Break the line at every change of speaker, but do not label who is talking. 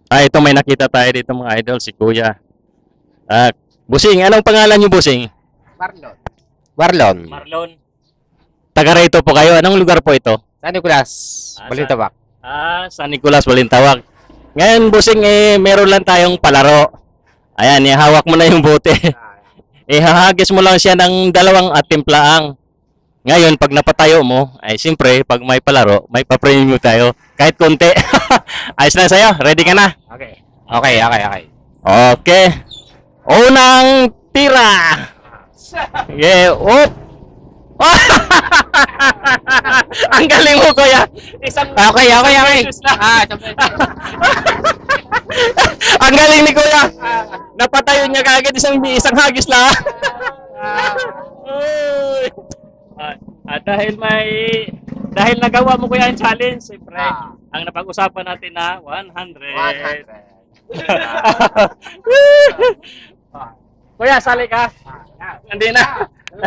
Ito may nakita tayo dito mga idol, si Kuya. Ah, Busing, anong pangalan niyo, Busing?
Marlon. Marlon.
Marlon. Taga rito po kayo. Anong lugar po ito?
San Nicolas. Balintawak.
San Nicolas, Balintawak. Ngayon, Busing, meron lang tayong palaro. Ayan, ihawak mo na yung bote. Ihahagis mo lang siya ng 2 timplaang. Ngayon, pag napatayo mo, ay siyempre, pag may palaro, may pa-premium tayo. Kahit konti. Ayos na sa'yo. Ready ka na?
Okay. Okay.
Okay. Unang tira. Yeah. Op. Ang galing mo, Kuya.
Okay.
Ang galing ni Kuya. Napatayo niya kagad isang hagis lang. Uy. Dahil nagawa mo, Kuya, ang challenge, siyempre, ang napag-usapan natin na 100.
100.
Kuya, sali ka. Hindi na.